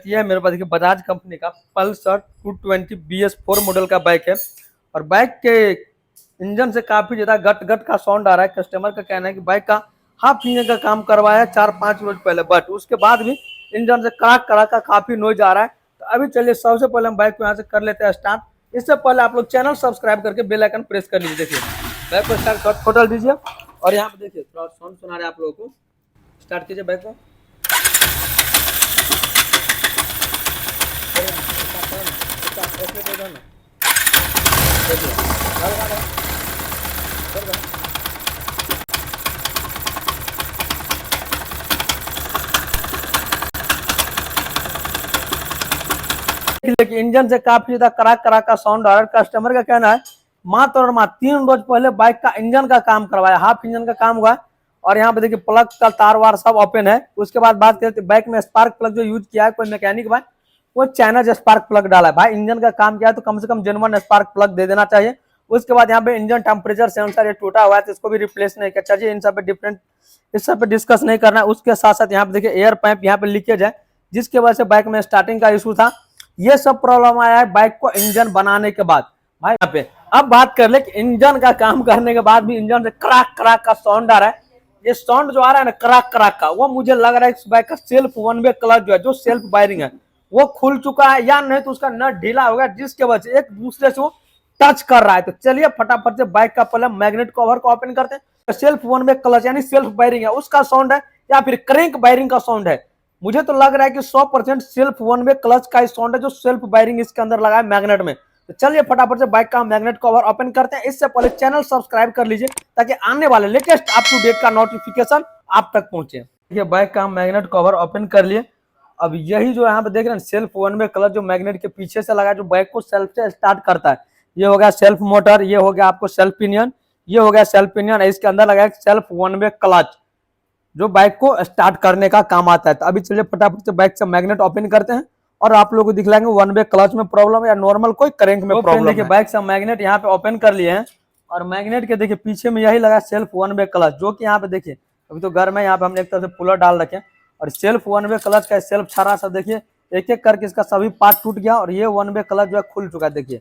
ये है मेरे पास देखिए बजाज कंपनी का पल्सर 220 BS4 मॉडल का बाइक है। और बाइक के इंजन से काफी ज्यादा गट गट का साउंड आ रहा है। कस्टमर का कहना है कि बाइक का हाफ इंजन का काम करवाया 4-5 रोज पहले, बट उसके बाद भी इंजन से कड़ाक कड़ाक का काफी नॉइज आ रहा है। तो अभी चलिए सबसे पहले हम बाइक को यहाँ से कर लेते हैं स्टार्ट। इससे पहले आप लोग चैनल सब्सक्राइब करके बेल आइकन प्रेस कर लीजिए। देखिए बाइक को स्टार्ट खोल दीजिए और यहाँ पे देखिए थोड़ा साउंड सुना रहे हैं आप लोगों को। स्टार्ट कीजिए बाइक को। देखिए इंजन से काफी ज्यादा कड़ाक कड़ाक का साउंड आ रहा है। कस्टमर का कहना है मात्र और मात्र 3 रोज पहले बाइक का इंजन का काम करवाया, हाफ इंजन का काम हुआ। और यहाँ पे देखिए प्लग का तार वार सब ओपन है। उसके बाद बात करते हैं बाइक में स्पार्क प्लग जो यूज किया है कोई मैकेनिक भाई, वो चाइना स्पार्क प्लग डाला है। भाई इंजन का काम किया है तो कम से कम जेन्युइन स्पार्क प्लग दे देना चाहिए। उसके बाद यहाँ पे इंजन टेम्परेचर सेंसर ये टूटा हुआ है तो इसको भी रिप्लेस नहीं किया चाहिए। इन सब पे डिफरेंट इस सब पे डिस्कस नहीं करना है। उसके साथ साथ यहाँ पे देखिए एयर पाइप यहाँ पे लीकेज है, जिसके वजह से बाइक में स्टार्टिंग का इशू था। ये सब प्रॉब्लम आया है बाइक को इंजन बनाने के बाद। भाई यहाँ पे अब बात कर ले कि इंजन का काम करने के बाद भी इंजन से कराक कराक का साउंड आ रहा है। ये साउंड जो आ रहा है ना कराक कराक का, वो मुझे लग रहा है इस बाइक का सेल्फ वन वे क्लच जो है, जो सेल्फ वायरिंग है वो खुल चुका है, या नहीं तो उसका नट ढीला हो गया, जिसके वजह से एक दूसरे से वो टच कर रहा है। तो चलिए फटाफट से बाइक का पहले मैग्नेट कवर को ओपन करते हैं। सेल्फ वन वे क्लच यानी सेल्फ वायरिंग है उसका साउंड है या फिर क्रैंक वायरिंग का साउंड है। मुझे तो लग रहा है कि 100% सेल्फ वन वे क्लच का साउंड है, जो सेल्फ वायरिंग इसके अंदर लगा है मैग्नेट में। तो चलिए फटाफट से बाइक का मैग्नेट कवर ओपन करते हैं। इससे पहले चैनल सब्सक्राइब कर लीजिए ताकि आने वाले लेटेस्ट अप टू डेट का नोटिफिकेशन आप तक पहुंचे। देखिए बाइक का हम मैग्नेट कवर ओपन कर लिए। अब यही जो यहाँ पे देख रहे हैं सेल्फ वन वे क्लच जो मैग्नेट के पीछे से लगा, जो बाइक को सेल्फ से स्टार्ट करता है। ये हो गया सेल्फ मोटर, ये हो गया आपको सेल्फ पिनियन, ये हो गया सेल्फ पिनियन, इसके अंदर लगा सेल्फ वन वे क्लच जो बाइक को स्टार्ट करने का काम आता है। तो अभी चलिए फटाफट से बाइक से मैग्नेट ओपन करते हैं और आप लोगों को दिखलाएंगे वन वे क्लच में प्रॉब्लम या नॉर्मल कोई करंट में प्रॉब्लम। देखिए बाइक से मैग्नेट यहाँ पे ओपन कर लिए हैं और मैग्नेट के देखिए पीछे में यही लगा सेल्फ वन वे क्लच, जो कि यहाँ पे देखिए अभी तो घर में यहाँ पे हमने एक तरह से पुलर डाल रखे हैं। और सेल्फ वन वे क्लच का सेल्फ छरा सब देखिए एक एक करके इसका सभी पार्ट टूट गया और ये वन वे क्लच जो है खुल चुका है। देखिए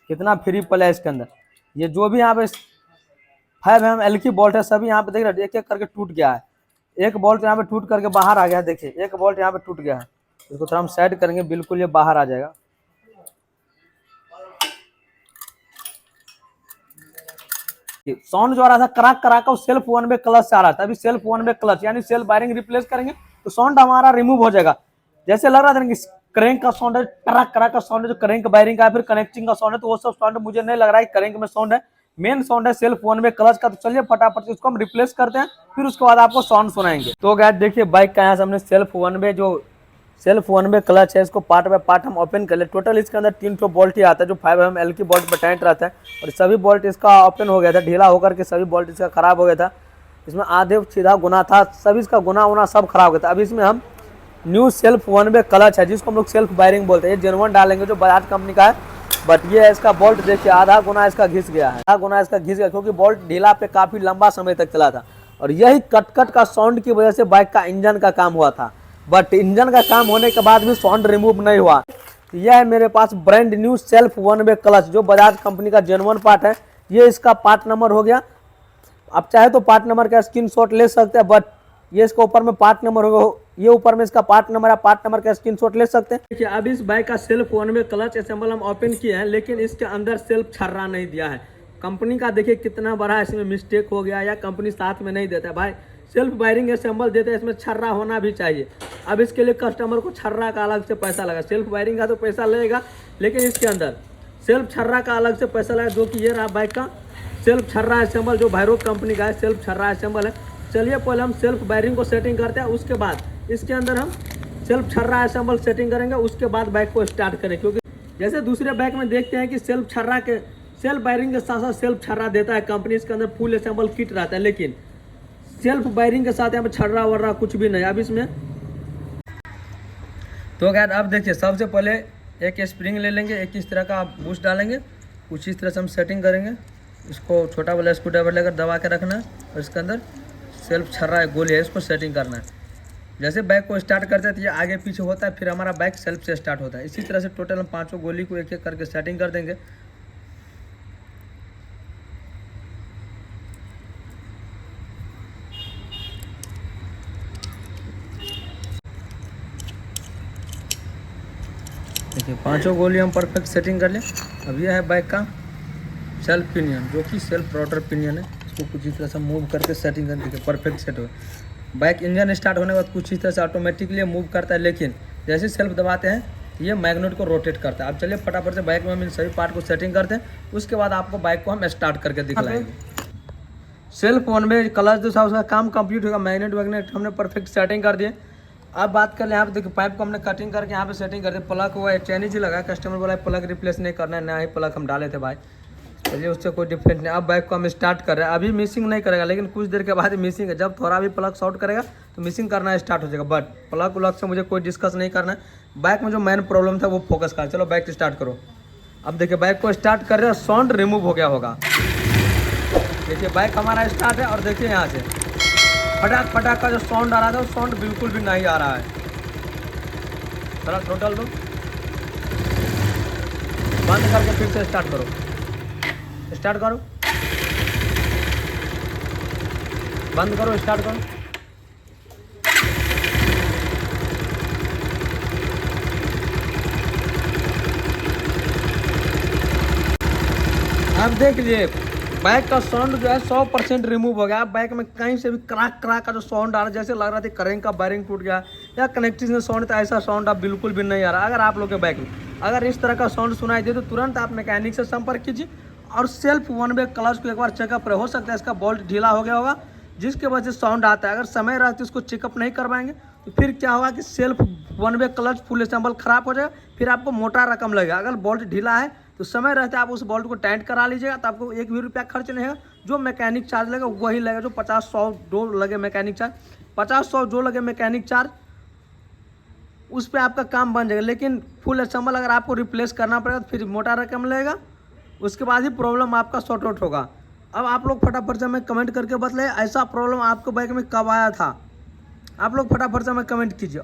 कितना फ्री प्ले है इसके अंदर। ये जो भी यहाँ पे 5mm की बोल्ट है सभी यहाँ पे देख रहे एक एक करके टूट गया है। एक बोल्ट यहाँ पे टूट करके बाहर आ गया है। देखिए एक बोल्ट यहाँ पे टूट गया है, इसको थोड़ा हम साइड करेंगे, बिल्कुल ये बाहर आ जाएगा। साउंड जो आ रहा था कराक कराक का सेल्फ वन वे क्लच से आ रहा था। अभी सेल्फ वन वे क्लच यानी सेल्फ वायरिंग रिप्लेस करेंगे तो साउंड हमारा रिमूव हो जाएगा। जैसे लग रहा था कि क्रैंक का साउंड है, कराक कराक का साउंड है, जो क्रैंक वायरिंग का फिर कनेक्टिंग का साउंड है, तो वो सब साउंड मुझे नहीं लग रहा है क्रैंक में साउंड है। मेन साउंड है सेल्फ वन वे क्लच का। तो चलिए फटाफट से इसको हम रिप्लेस करते हैं, फिर उसके बाद आपको साउंड सुनाएंगे। तो गाइस देखिए बाइक का यहाँ से हमने सेल्फ वन वे जो सेल्फ वन वे क्लच है इसको पार्ट बाय पार्ट हम ओपन कर ले। टोटल इसके अंदर 3 बोल्ट ही आता है, जो 5mm की बोल्ट पर टाइट रहता है। और सभी बोल्ट इसका ओपन हो गया था, ढीला होकर के सभी बोल्ट इसका खराब हो गया था। इसमें आधे सीधा गुना था, सभी इसका गुना उना सब खराब हो गया था। अभी इसमें हम new self one way clutch है जिसको हम लोग सेल्फ वायरिंग बोलते हैं, ये जेन्युइन डालेंगे जो बजाज कंपनी का है। बट ये इसका बोल्ट देखिए आधा गुना इसका घिस गया है, आधा गुना इसका घिस गया क्योंकि बोल्ट ढीला पे काफी लंबा समय तक चला था। और यही कट का साउंड की वजह से बाइक का इंजन का काम हुआ था। बट इंजन का काम होने के बाद भी साउंड रिमूव नहीं हुआ। यह है मेरे पास brand new self one way clutch जो बजाज कंपनी का जेन्युइन पार्ट है। ये इसका पार्ट नंबर हो गया। आप चाहे तो पार्ट नंबर का स्क्रीनशॉट ले सकते हैं, बट ये इसका ऊपर में पार्ट नंबर होगा, ये ऊपर में इसका पार्ट नंबर है, पार्ट नंबर का स्क्रीनशॉट ले सकते हैं। देखिए अब इस बाइक का self one way clutch assemble हम ओपन किए हैं, लेकिन इसके अंदर सेल्फ छर्रा नहीं दिया है। कंपनी का देखिए कितना बड़ा इसमें मिस्टेक हो गया, या कंपनी साथ में नहीं देता है। भाई सेल्फ वायरिंग असेंबल देते हैं, इसमें छर्रा होना भी चाहिए। अब इसके लिए कस्टमर को छर्रा का अलग से पैसा लगा, सेल्फ वायरिंग का तो पैसा लगेगा, लेकिन इसके अंदर सेल्फ छर्रा का अलग से पैसा लगा, जो कि ये रहा बाइक का सेल्फ छर्रा असेंबल जो वायरोक कंपनी का है, सेल्फ छर्रा असेंबल है। चलिए पहले हम सेल्फ वायरिंग को सेटिंग करते हैं, उसके बाद इसके अंदर हम सेल्फ छर्रा असेंबल सेटिंग करेंगे, उसके बाद बाइक को स्टार्ट करें। क्योंकि जैसे दूसरे बाइक में देखते हैं कि सेल्फ छर्रा के सेल्फ वायरिंग के साथ साथ सेल्फ छर्रा देता है कंपनी, इसके अंदर फुल असेंबल किट रहता है, लेकिन सेल्फ वायरिंग के साथ यहाँ पे छर्रा वर्रा कुछ भी नहीं अब इसमें। तो यार अब देखिए सबसे पहले एक स्प्रिंग ले लेंगे, एक इस तरह का बूस्ट डालेंगे, कुछ इस तरह से हम सेटिंग करेंगे। इसको छोटा वाला स्क्रू ड्राइवर लेकर दबा के रखना है और इसके अंदर सेल्फ छर्रा गोली है, इसको सेटिंग करना है। जैसे बाइक को स्टार्ट करते हैं तो ये आगे पीछे होता है, फिर हमारा बाइक सेल्फ से स्टार्ट होता है। इसी तरह से टोटल हम पांचों गोली को एक एक करके सेटिंग कर देंगे। देखिए पांचों गोली हम परफेक्ट सेटिंग कर लें। अब यह है बाइक का सेल्फ पिनियन, जो कि सेल्फ रोटर पिनियन है। इसको कुछ इस तरह से मूव करके सेटिंग कर देखिए परफेक्ट सेट हो। बाइक इंजन स्टार्ट होने के बाद कुछ इस तरह से ऑटोमेटिकली मूव करता है, लेकिन जैसे सेल्फ दबाते हैं ये मैग्नेट को रोटेट करता है। अब चलिए फटाफट से बाइक में हम इन सभी पार्ट को सेटिंग करते हैं, उसके बाद आपको बाइक को हम स्टार्ट करके दिखलाएंगे। सेल्फ वन में क्लच जो था उसका काम कंप्लीट होगा। मैग्नेट वैग्नेट हमने परफेक्ट सेटिंग कर दिए। अब बात कर ले यहाँ पे देखिए पाइप को हमने कटिंग करके यहाँ पे सेटिंग कर दिया। प्लग हुआ है चैनीज ही लगा, कस्टमर बोला प्लग रिप्लेस नहीं करना है, नया ही प्लग हम डाले थे भाई, चलिए उससे कोई डिफरेंट नहीं। अब बाइक को हम स्टार्ट कर रहे हैं। अभी मिसिंग नहीं करेगा, लेकिन कुछ देर के बाद मिसिंग है। जब थोड़ा भी प्लग शॉर्ट करेगा तो मिसिंग करना स्टार्ट हो जाएगा। बट प्लग उलग से मुझे कोई डिस्कस नहीं करना है, बाइक में जो मेन प्रॉब्लम था वो फोकस कर। चलो बाइक स्टार्ट करो। अब देखिए बाइक को स्टार्ट कर रहे हैं, साउंड रिमूव हो गया होगा। देखिए बाइक हमारा स्टार्ट है और देखिए यहाँ से फटाक फटाक का जो साउंड आ रहा था वो साउंड बिल्कुल भी नहीं आ रहा है। थोड़ा टोटल दो, बंद करके फिर से स्टार्ट करो। स्टार्ट करो, बंद करो, स्टार्ट करो। अब देख लीजिए बाइक का साउंड जो है 100% रिमूव हो गया। बाइक में कहीं से भी क्राक क्राक का जो साउंड आ रहा है, जैसे लग रहा था करेंट का वायरिंग टूट गया या कनेक्टिंग में साउंड था, ऐसा साउंड अब बिल्कुल भी नहीं आ रहा। अगर आप लोग के बाइक में अगर इस तरह का साउंड सुनाई दे तो तुरंत आप मैकेनिक से संपर्क कीजिए और सेल्फ वन वे क्लच को एक बार चेकअप रहे। हो सकता है इसका बोल्ट ढीला हो गया होगा, जिसके वजह से साउंड आता है। अगर समय रहते इसको चेकअप नहीं करवाएंगे तो फिर क्या होगा कि self one way clutch full assemble खराब हो जाएगा, फिर आपको मोटा रकम लगेगा। अगर बोल्ट ढीला है तो समय रहते आप उस बोल्ट को टाइट करा लीजिएगा, तो आपको 1 भी रुपया खर्च नहीं है। जो मैकेनिक चार्ज लगेगा वही लगेगा, जो 50-100 जो लगे मैकेनिक चार्ज, 50-100 जो लगे मैकेनिक चार्ज, उस पर आपका काम बन जाएगा। लेकिन फुल असेंबल अगर आपको रिप्लेस करना पड़ेगा तो फिर मोटा रकम लगेगा, उसके बाद ही प्रॉब्लम आपका सॉर्ट आउट होगा। अब आप लोग फटाफट से हमें कमेंट करके बतलाइए ऐसा प्रॉब्लम आपको बाइक में कब आया था। आप लोग फटाफट से हमें कमेंट कीजिए।